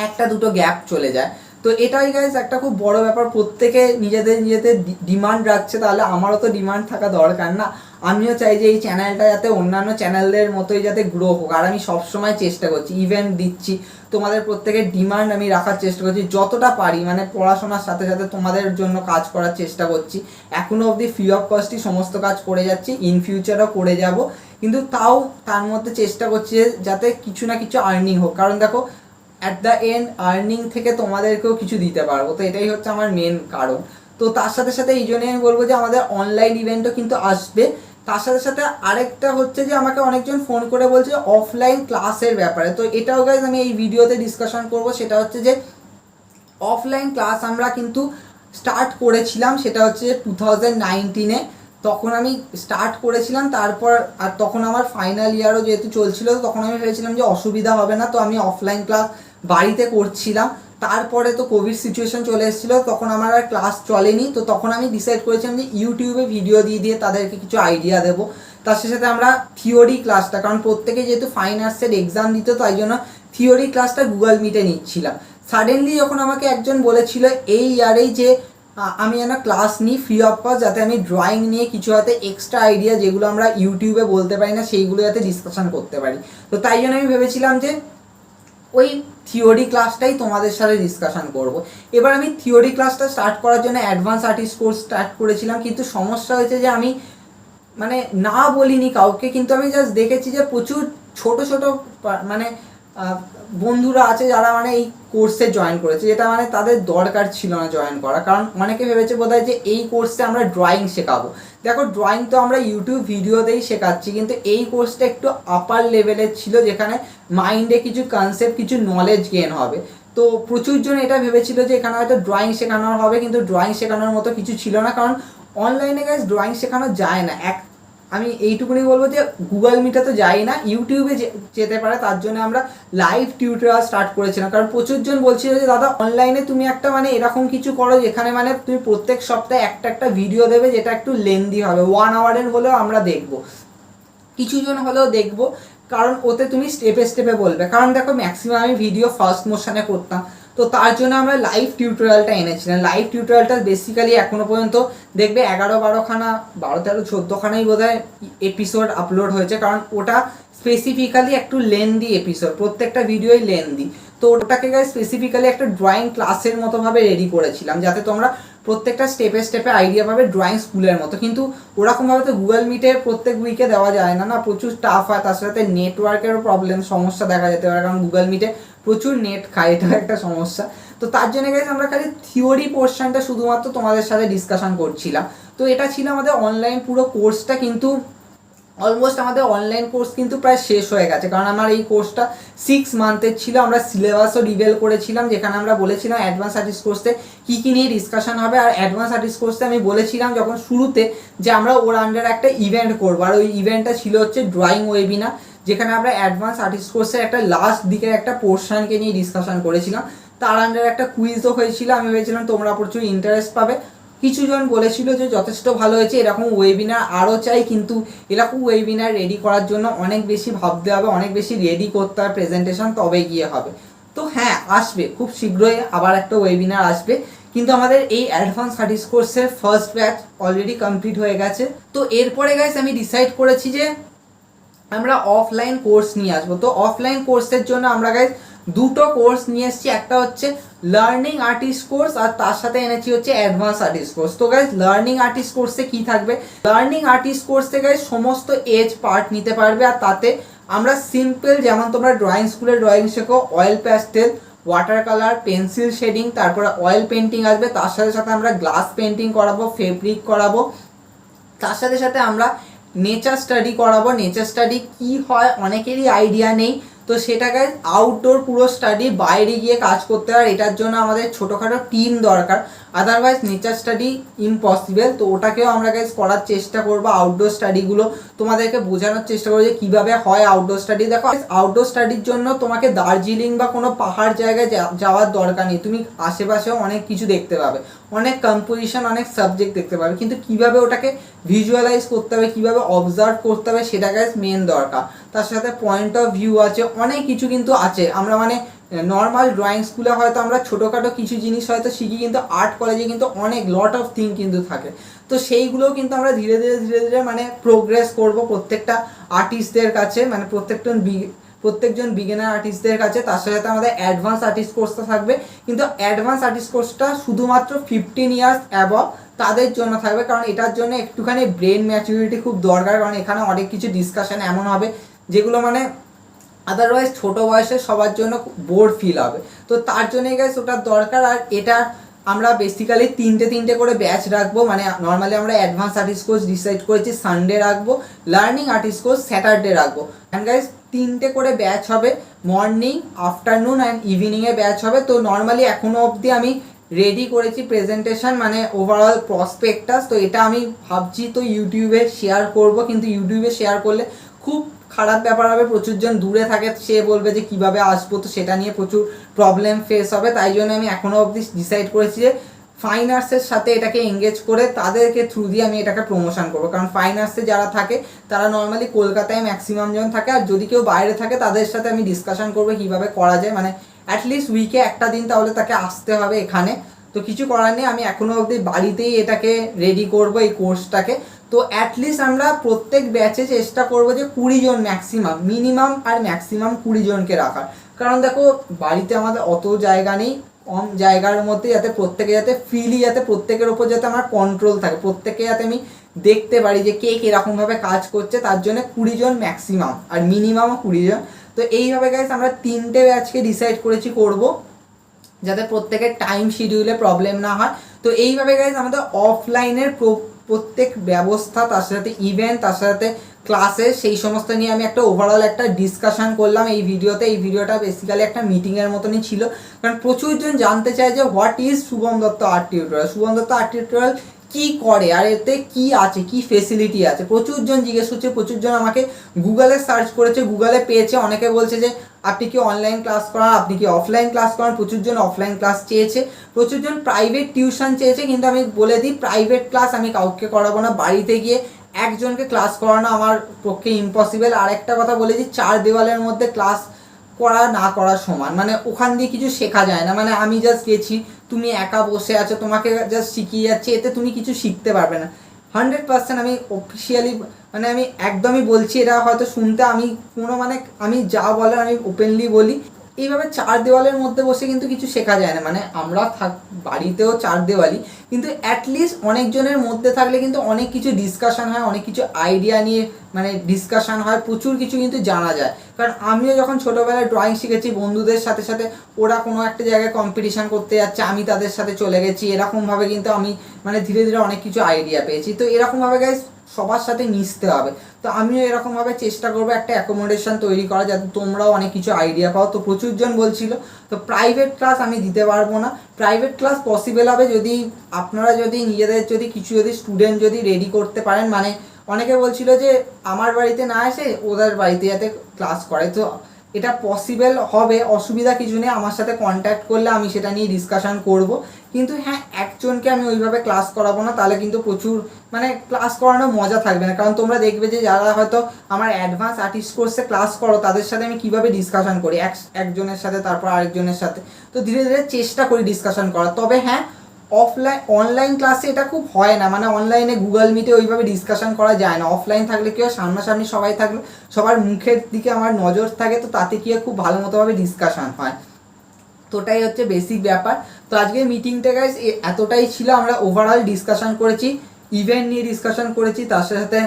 একটা দুটো গ্যাপ চলে যায়। তো এটাই গাইজ একটা খুব বড় ব্যাপার, প্রত্যেকে নিজেদের ডিমান্ড রাখছে, তাহলে আমারও তো ডিমান্ড থাকা দরকার না। আমিও চাই যে এই চ্যানেলটা যাতে অন্যান্য চ্যানেলদের মতোই যাতে গ্রো হোক, আর আমি সবসময় চেষ্টা করছি, ইভেন্ট দিচ্ছি, তোমাদের প্রত্যেকের ডিমান্ড আমি রাখার চেষ্টা করছি যতটা পারি, মানে পড়াশোনার সাথে সাথে তোমাদের জন্য কাজ করার চেষ্টা করছি। এখনও অবধি ফ্রি অফ কস্টই সমস্ত কাজ করে যাচ্ছি, ইন ফিউচারও করে যাব, কিন্তু তাও তার মধ্যে চেষ্টা করছি যাতে কিছু না কিছু আর্নিং হোক, কারণ দেখো অ্যাট দ্য এন্ড আর্নিং থেকে তোমাদেরকেও কিছু দিতে পারবো, তো এটাই হচ্ছে আমার মেন কারণ। তো তার সাথে সাথে এই জন্যই আমি বলবো যে আমাদের অনলাইন ইভেন্টও কিন্তু আসবে। তার সাথে সাথে আরেকটা হচ্ছে যে আমাকে অনেকজন ফোন করে বলছে অফলাইন ক্লাসের ব্যাপারে, তো এটাও গাইজ আমি এই ভিডিওতে ডিসকাশন করব। সেটা হচ্ছে যে অফলাইন ক্লাস আমরা কিন্তু স্টার্ট করেছিলাম, সেটা হচ্ছে 2019-এ, তখন আমি স্টার্ট করেছিলাম। তারপর আর তখন আমার ফাইনাল ইয়ারও যেহেতু চলছিল, তখন আমি ভেবেছিলাম যে অসুবিধা হবে না, তো আমি অফলাইন ক্লাস বাড়িতে করছিলাম। তারপরে তো কোভিড সিচুয়েশন চলে এসেছিলো, তখন আমার আর ক্লাস চলেনি, তো তখন আমি ডিসাইড করেছিলাম যে ইউটিউবে ভিডিও দিয়ে দিয়ে তাদেরকে কিছু আইডিয়া দেবো। তার সাথে আমরা থিওরি ক্লাসটা, কারণ প্রত্যেকে যেহেতু ফাইন আর্টসের এক্সাম দিত, তাই জন্য থিওরি ক্লাসটা গুগল মিটে নিচ্ছিলাম। সাডেনলি যখন আমাকে একজন বলেছিল এই ইয়ারেই যে আমি যেন ক্লাস নিই ফ্রি অফ কস্ট, যাতে আমি ড্রয়িং নিয়ে কিছু হয়তো এক্সট্রা আইডিয়া যেগুলো আমরা ইউটিউবে বলতে পারি না সেইগুলো যাতে ডিসকাশন করতে পারি, তো তাই জন্য আমি ভেবেছিলাম যে ওই থিওরি ক্লাসটাই তোমাদের সাথে ডিসকাশন করব। এবার আমি থিওরি ক্লাসটা স্টার্ট করার জন্য অ্যাডভান্স আর্টিস্ট কোর্স স্টার্ট করেছিলাম, কিন্তু সমস্যা হয়েছে যে আমি মানে না বলিনি কাউকে, কিন্তু আমি জাস্ট দেখেছি যে প্রচুর ছোট ছোট মানে বন্ধুরা আছে যারা মানে এই কোর্সে জয়েন করেছে, যেটা মানে তাদের দরকার ছিল না জয়েন করা, কারণ অনেকে ভেবেছে বোধহয় যে এই কোর্সে আমরা ড্রয়িং শেখাবো। দেখো ড্রয়িং তো আমরা ইউটিউব ভিডিওতেই শেখাচ্ছি, কিন্তু এই কোর্সটা একটু আপার লেভেলের ছিল, যেখানে মাইন্ডে কিছু কনসেপ্ট, কিছু নলেজ গেন হবে। তো প্রচুর জন এটা ভেবেছিল যে এখানে হয়তো ড্রয়িং শেখানো হবে, কিন্তু ড্রয়িং শেখানোর মতো কিছু ছিল না, কারণ অনলাইনে গাইজ ড্রয়িং শেখানো যায় না। আমি এইটুকুনি বলবো যে গুগল মিটে তো যাই না, ইউটিউবে যেতে পারে। তার জন্য আমরা লাইভ টিউটোরিয়াল স্টার্ট করেছিলাম, কারণ প্রচুর জন বলছিল যে দাদা অনলাইনে তুমি একটা মানে এরকম কিছু করো যেখানে মানে তুমি প্রত্যেক সপ্তাহে একটা ভিডিও দেবে, যেটা একটু লেন্দি হবে, 1 আওয়ারের হলেও আমরা দেখবো, কিছু জন হলেও দেখবো, কারণ ওতে তুমি স্টেপে স্টেপে বলবে। কারণ দেখো ম্যাক্সিমাম আমি ভিডিও ফার্স্ট মোশনে করতাম, তো তার জন্য আমরা লাইভ টিউটোরিয়ালটা এনেছিলাম। লাইভ টিউটোরিয়ালটা বেসিক্যালি এখনো পর্যন্ত দেখবে 11-12খানা, 12-13-14খানাই বোধ হয় এপিসোড আপলোড হয়েছে, কারণ ওটা স্পেসিফিক্যালি একটু লেন্দি এপিসোড, প্রত্যেকটা ভিডিওই লেন্দি। তো ওটাকে স্পেসিফিক্যালি একটা ড্রয়িং ক্লাসের মতোভাবে রেডি করেছিলাম, যাতে তোমরা প্রত্যেকটা স্টেপে স্টেপে আইডিয়া পাবে ড্রয়িং স্কুলের মতো। কিন্তু ওরকমভাবে তো গুগল মিটে প্রত্যেক উইকে দেওয়া যায় না, না প্রচুর টাফ হয়, তার সাথে নেটওয়ার্কেরও প্রবলেম, সমস্যা দেখা যেতে পারে, কারণ গুগল মিটে প্রচুর নেট খায়, এটা একটা সমস্যা। তো তার জন্য গাইস আমরা খালি থিওরি পোর্শনটা শুধুমাত্র তোমাদের সাথে ডিসকাশন করছিলাম। তো এটা ছিল আমাদের অনলাইন পুরো কোর্সটা, কিন্তু অলমোস্ট আমাদের অনলাইন কোর্স কিন্তু প্রায় শেষ হয়ে গেছে, কারণ আমার এই কোর্সটা 6 মান্থের ছিল। আমরা সিলেবাসও রিভেল করেছিলাম, যেখানে আমরা বলেছিলাম অ্যাডভান্স আর্টিস্ট কোর্সে কী কী নিয়ে ডিসকাশন হবে। আর অ্যাডভান্স আর্টিস্ট কোর্সে আমি বলেছিলাম যখন শুরুতে যে আমরা ওর আন্ডারে একটা ইভেন্ট করবো, আর ওই ইভেন্টটা ছিল হচ্ছে ড্রয়িং ওয়েবিনার, যেখানে আমরা অ্যাডভান্স আর্টিস্ট কোর্সের একটা লাস্ট দিকের একটা পোর্শনকে নিয়ে ডিসকাশন করেছিলাম। তার আন্ডারে একটা কুইজও হয়েছিল, আমি ভেবেছিলাম তোমরা প্রচুর ইন্টারেস্ট পাবে। কিছু জন বলেছিল যে যথেষ্ট ভালো হয়েছে, এরকম ওয়েবিনার আরও চাই, কিন্তু এরকম ওয়েবিনার রেডি করার জন্য অনেক বেশি ভাবতে হবে, অনেক বেশি রেডি করতে হবে প্রেজেন্টেশন, তবে গিয়ে হবে। তো হ্যাঁ, আসবে খুব শীঘ্রই আবার একটা ওয়েবিনার আসবে, কিন্তু আমাদের এই অ্যাডভান্স আর্টিস্ট কোর্সের ফার্স্ট ব্যাচ অলরেডি কমপ্লিট হয়ে গেছে। তো এরপরে গাইস আমি ডিসাইড করেছি যে আমরা অফলাইন কোর্স নিয়ে আসবো। তো অফলাইন কোর্সের জন্য আমরা গাইস দুটো কোর্স নিয়ে এসেছি, একটা হচ্ছে লার্নিং আর্টিস্ট কোর্স, আর তার সাথে এনেছি হচ্ছে অ্যাডভান্স আর্টিস্ট কোর্স। তো গাইস লার্নিং আর্টিস্ট কোর্সে কি থাকবে, লার্নিং আর্টিস্ট কোর্সে গাইস সমস্ত এজ পার্ট নিতে পারবে, আর তাতে আমরা সিম্পল, যেমন তোমরা ড্রয়িং স্কুলে ড্রয়িং শেখো, oil pastel, water colour, pencil shading, তারপরে অয়েল পেন্টিং আসবে, তার সাথে সাথে আমরা গ্লাস পেন্টিং করাবো, ফেব্রিক করাবো, তার সাথে সাথে আমরা নেচার স্টাডি করাবো। নেচার স্টাডি কি হয় অনেকেরই আইডিয়া নেই, তো সেটা গাইজ আউটডোর পুরো স্টাডি, বাইরে গিয়ে কাজ করতে হয়, এটার জন্য আমাদের ছোটোখাটো টিম দরকার, আদারওয়াইজ নেচার স্টাডি ইম্পসিবল। তো ওটাকেও আমরা গাইজ করার চেষ্টা করবো, আউটডোর স্টাডিগুলো তোমাদেরকে বোঝানোর চেষ্টা করবো যে কীভাবে হয় আউটডোর স্টাডি। দেখো আউটডোর স্টাডির জন্য তোমাকে দার্জিলিং বা কোনো পাহাড় জায়গায় যাওয়ার দরকার নেই, তুমি আশেপাশেও অনেক কিছু দেখতে পাবে, অনেক কম্পোজিশন, অনেক সাবজেক্ট দেখতে পাবে, কিন্তু কিভাবে ওটাকে ভিজুয়ালাইজ করতে হবে, কিভাবে অবজার্ভ করতে হবে, সেটা গাইজ মেন দরকার। তার সাথে পয়েন্ট অফ ভিউ আছে, অনেক কিছু কিন্তু আছে। আমরা মানে নর্মাল ড্রয়িং স্কুলে হয়তো আমরা ছোটোখাটো কিছু জিনিস হয়তো শিখি, কিন্তু আর্ট কলেজে কিন্তু অনেক লট অফ থিং কিন্তু থাকে। তো সেইগুলোও কিন্তু আমরা ধীরে ধীরে মানে প্রোগ্রেস করব প্রত্যেকটা আর্টিস্টদের কাছে, মানে প্রত্যেকজন বিগিনার আর্টিস্টদের কাছে। তার সাথে আমাদের অ্যাডভান্স আর্টিস্ট কোর্সটা থাকবে, কিন্তু অ্যাডভান্স আর্টিস্ট কোর্সটা শুধুমাত্র 15 ইয়ার্স অ্যাবভ তাদের জন্য থাকবে, কারণ এটার জন্য একটুখানি ব্রেন ম্যাচুরিটি খুব দরকার, কারণ এখানে অনেক কিছু ডিসকাশন এমন হবে যেগুলো মানে আদারওয়াইজ ছোটো বয়সের সবার জন্য বোর ফিল হবে। তো তার জন্যই গাইস ওটার দরকার। আর এটা আমরা বেসিক্যালি তিনটে করে ব্যাচ রাখবো, মানে নর্মালি আমরা অ্যাডভান্স আর্টিস্ট কোর্স ডিসাইড করেছি সানডে রাখবো, লার্নিং আর্টিস্ট কোর্স স্যাটারডে রাখবো। অ্যান্ড গাইস 3টে করে ব্যাচ হবে, মর্নিং, আফটারনুন অ্যান্ড ইভিনিংয়ে ব্যাচ হবে। তো নর্মালি এখনও অবধি আমি রেডি করেছি প্রেজেন্টেশন, মানে ওভারঅল প্রসপেক্টাস। তো এটা আমি ভাবছি তো ইউটিউবে শেয়ার করব, কিন্তু ইউটিউবে শেয়ার করলে খুব খারাপ ব্যাপার হবে, প্রচুর জন দূরে থাকে, সে বলবে যে কিভাবে আসবো, তো সেটা নিয়ে প্রচুর প্রবলেম ফেস হবে। তাই জন্য আমি এখনও অবধি ডিসাইড করেছি যে ফাইন আর্টসের সাথে এটাকে এঙ্গেজ করে তাদেরকে থ্রু দিয়ে আমি এটাকে প্রমোশন করবো, কারণ ফাইন আর্টসে যারা থাকে তারা নর্মালি কলকাতায় ম্যাক্সিমাম জন থাকে, আর যদি কেউ বাইরে থাকে তাদের সাথে আমি ডিসকাশন করবো কীভাবে করা যায়, মানে অ্যাটলিস্ট উইকে একটা দিন তাহলে তাকে আসতে হবে এখানে। তো কিছু করার নেই, আমি এখনও অবধি বাড়িতেই এটাকে রেডি করব এই কোর্সটাকে। তো অ্যাটলিস্ট আমরা প্রত্যেক ব্যাচে চেষ্টা করবো যে 20 জন ম্যাক্সিমাম, মিনিমাম আর ম্যাক্সিমাম 20 জনকে রাখার, কারণ দেখো বাড়িতে আমাদের অত জায়গা নেই, কম জায়গার মধ্যে যাতে প্রত্যেকে যাতে ফ্রিলি, যাতে প্রত্যেকের ওপর যাতে আমার কন্ট্রোল থাকে, প্রত্যেকে যাতে আমি দেখতে পারি যে কে কীরকমভাবে কাজ করছে, তার জন্য 20 জন ম্যাক্সিমাম আর মিনিমামও 20 জন। তো এইভাবে গাইস আমরা 3টে ব্যাচকে ডিসাইড করেছি করব, যাতে প্রত্যেকের টাইম শিডিউলে প্রবলেম না হয়। তো এইভাবে গাইজ আমাদের অফলাইনের প্রত্যেক ব্যবস্থা, তার সাথে ইভেন্ট, তার সাথে ক্লাসেস, সেই সমস্ত নিয়ে আমি একটা ওভারঅল একটা ডিসকাশন করলাম এই ভিডিওতে। এই ভিডিওটা বেসিক্যালি একটা মিটিংয়ের মতনই ছিল, কারণ প্রচুরজন জানতে চায় যে what is Shubham Dutta art tutorial, Shubham Dutta art tutorial কী করে আর এতে কি আছে, কি ফেসিলিটি আছে। প্রচুরজন জিজ্ঞেস করছে, প্রচুরজন আমাকে গুগলে সার্চ করেছে, গুগলে পেয়েছে। অনেকে বলছে যে আপনি কি অনলাইন ক্লাস করান, আপনি কি অফলাইন ক্লাস করান। প্রচুরজন অফলাইন ক্লাস চেয়েছে, প্রচুরজন প্রাইভেট টিউশন চেয়েছে। কিন্তু আমি বলে দিই, প্রাইভেট ক্লাস আমি কাউকে করাবো না। বাড়িতে গিয়ে একজনকে ক্লাস করানো আমার পক্ষে ইম্পসিবল। আর একটা কথা বলে যে 4 দেওয়ালের মধ্যে ক্লাস করা না করা সমান, মানে ওখান দিয়ে কিছু শেখা যায় না। মানে আমি জাস্ট গেছি, তুমি একা বসে আছো, তোমাকে জাস্ট শিখিয়ে যাচ্ছে, এতে তুমি কিছু শিখতে পারবে না। 100% আমি অফিসিয়ালি, মানে আমি একদমই বলছি, এটা হয়তো শুনতে আমি কোনো, মানে আমি যা বলার আমি ওপেনলি বলি। এইভাবে 4 দেওয়ালের মধ্যে বসে কিন্তু কিছু শেখা যায় না। মানে আমরা বাড়িতেও 4 দেওয়ালি, কিন্তু অ্যাটলিস্ট অনেকজনের মধ্যে থাকলে কিন্তু অনেক কিছু ডিসকাশন হয়, অনেক কিছু আইডিয়া নিয়ে মানে ডিসকাশন হয়, প্রচুর কিছু কিন্তু জানা যায়। কারণ আমিও যখন ছোটোবেলায় ড্রয়িং শিখেছি, বন্ধুদের সাথে সাথে ওরা কোনো একটা জায়গায় কম্পিটিশান করতে যাচ্ছে, আমি তাদের সাথে চলে গেছি, এরকমভাবে কিন্তু আমি মানে ধীরে ধীরে অনেক কিছু আইডিয়া পেয়েছি। তো এরকমভাবে গাইজ সবার সাথে মিশতে হবে। তো আমিও এরকমভাবে চেষ্টা করবো একটা অ্যাকোমোডেশন তৈরি করা, যাতে তোমরাও অনেক কিছু আইডিয়া পাও। তো প্রচুরজন বলছিল, তো প্রাইভেট ক্লাস আমি দিতে পারবো না। প্রাইভেট ক্লাস পসিবল হবে যদি আপনারা যদি নিজেদের যদি কিছু যদি স্টুডেন্ট যদি রেডি করতে পারেন। মানে অনেকে বলছিল যে আমার বাড়িতে না এসে ওদের বাড়িতে যাতে ক্লাস করে, তো এটা পসিবল হবে, অসুবিধা কিছু নেই। আমার সাথে কন্ট্যাক্ট করলে আমি সেটা নিয়ে ডিসকাশন করব। কিন্তু হ্যাঁ, একজনকে আমি ওইভাবে ক্লাস করাবো না, তাহলে কিন্তু প্রচুর মানে ক্লাস করানোর মজা থাকবে না। কারণ তোমরা দেখবে যে যারা হয়তো আমার অ্যাডভান্স আর্টিস্ট কোর্সে ক্লাস করো, তাদের সাথে আমি কীভাবে ডিসকাশন করি একজনের সাথে, তারপর আরেকজনের সাথে। তো ধীরে ধীরে চেষ্টা করি ডিসকাশন করার। তবে হ্যাঁ, অনলাইন ক্লাসে এটা খুব হয় না, মানে অনলাইনে গুগল মিটে ওইভাবে ডিসকাশন করা যায় না। অফলাইন থাকলে কি হয়, সামনাসামনি সবাই থাকলে সবার মুখের দিকে আমার নজর থাকে, তো তাতে কি হয় খুব ভালো মতোভাবে ডিসকাশন হয়। তো ওটাই হচ্ছে বেসিক ব্যাপার। তো আজকের মিটিংটা গাইজ এতটাই ছিল। আমরা ওভারঅল ডিসকাশন করেছি, ইভেন্ট নিয়ে ডিসকাশন করেছি, তার সাথে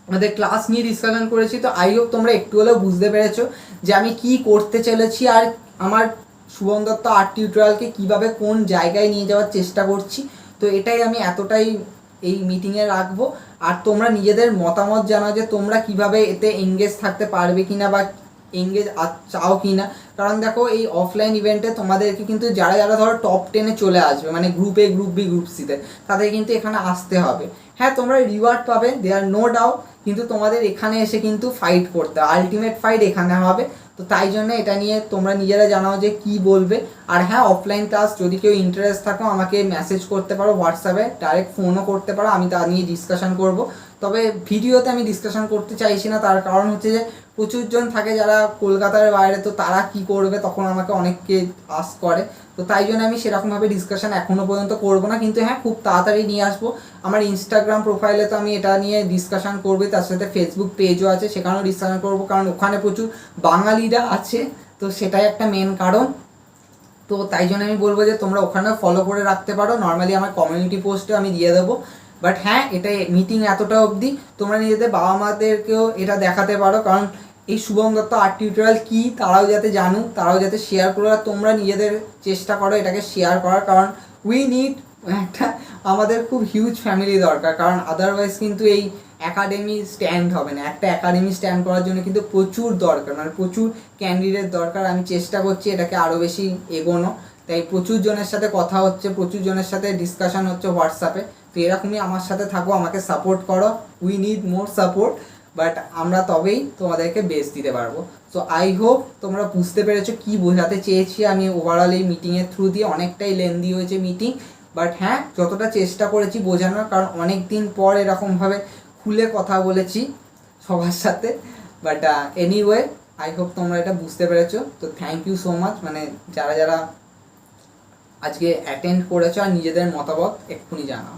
আমাদের ক্লাস নিয়ে ডিসকাশন করেছি। তো আই হোপ তোমরা একটু হলেও বুঝতে পেরেছো যে আমি কি করতে চলেছি, আর আমার শুভম দত্ত আর্ট টিউটোরিয়ালকে কীভাবে কোন জায়গায় নিয়ে যাওয়ার চেষ্টা করছি। তো এটাই আমি এতটাই এই মিটিংয়ে রাখবো। আর তোমরা নিজেদের মতামত জানাও যে তোমরা কিভাবে এতে এঙ্গেজ থাকতে পারবে কিনা, বা এঙ্গেজ চাও কি না। কারণ দেখো, এই অফলাইন ইভেন্টে তোমাদেরকে কিন্তু যারা যারা ধরো টপ 10-এ চলে আসবে, মানে group A, group B, group সিতে, তাদের কিন্তু এখানে আসতে হবে। হ্যাঁ, তোমরা রিওয়ার্ড পাবে, দেয়ার নো ডাউট, কিন্তু তোমাদের এখানে এসে কিন্তু ফাইট করতে হবে, আলটিমেট ফাইট এখানে হবে। তো তাই জন্য এটা নিয়ে তোমরা নিজেরা জানাও যে কি বলবে। আর হ্যাঁ, অফলাইন ক্লাস যদি কেউ ইন্টারেস্ট থাকো আমাকে মেসেজ করতে পারো হোয়াটসঅ্যাপে, ডাইরেক্ট ফোনও করতে পারো, আমি তা নিয়ে ডিসকাশন করব। তবে ভিডিওতে আমি ডিসকাশন করতে চাইছি না, তার কারণ হচ্ছে যে প্রচুরজন থাকে যারা কলকাতার বাইরে, তো তারা কি করবে তখন আমাকে অনেককে আস্ক করে। তো তাই জন্য আমি সেরকমভাবে ডিসকাশন এখনও পর্যন্ত করবো না। কিন্তু হ্যাঁ, খুব তাড়াতাড়ি নিয়ে আসবো। আমার ইনস্টাগ্রাম প্রোফাইলে তো আমি এটা নিয়ে ডিসকাশন করবো, তার সাথে ফেসবুক পেজও আছে, সেখানেও ডিসকাশন করবো, কারণ ওখানে প্রচুর বাঙালিরা আছে। তো সেটাই একটা মেন কারণ। তো তাই জন্য আমি বলবো যে তোমরা ওখানেও ফলো করে রাখতে পারো। নর্মালি আমার কমিউনিটি পোস্টে আমি দিয়ে দেবো। বাট হ্যাঁ, এটা মিটিং এতটা অবধি। তোমরা নিজেদের বাবা মাদেরকেও এটা দেখাতে পারো, কারণ এই শুভম দত্ত আর্ট টিউটোরিয়াল কী তারাও যাতে জানুক, তারাও যাতে শেয়ার করো। আর তোমরা নিজেদের চেষ্টা করো এটাকে শেয়ার করার, কারণ উই নিড একটা, আমাদের খুব হিউজ ফ্যামিলি দরকার। কারণ আদারওয়াইজ কিন্তু এই একাডেমি স্ট্যান্ড হবে না। একটা একাডেমি স্ট্যান্ড করার জন্য কিন্তু প্রচুর দরকার, মানে প্রচুর ক্যান্ডিডেট দরকার। আমি চেষ্টা করছি এটাকে আরও বেশি এগোনো। তাই প্রচুর জনের সাথে কথা হচ্ছে, প্রচুর জনের সাথে ডিসকাশন হচ্ছে হোয়াটসঅ্যাপে। তো এরকমই আমার সাথে থাকো, আমাকে সাপোর্ট করো। We need more support, but আমরা তবেই তোমাদেরকে বেস্ট দিতে পারবো। সো আই হোপ তোমরা বুঝতে পেরেছো কি বোঝাতে চেয়েছি আমি ওভারঅল এই মিটিংয়ের থ্রু দিয়ে। অনেকটাই লেন্দি হয়েছে মিটিং, বাট হ্যাঁ, যতটা চেষ্টা করেছি বোঝানোর, কারণ অনেক দিন পর এরকমভাবে খুলে কথা বলেছি সবার সাথে। বাট এনিওয়ে, আই হোপ তোমরা এটা বুঝতে পেরেছো। তো থ্যাংক ইউ সো মাচ, মানে যারা যারা আজকে অ্যাটেন্ড করেছো আর নিজেদের মতামত এক্ষুনি জানাও।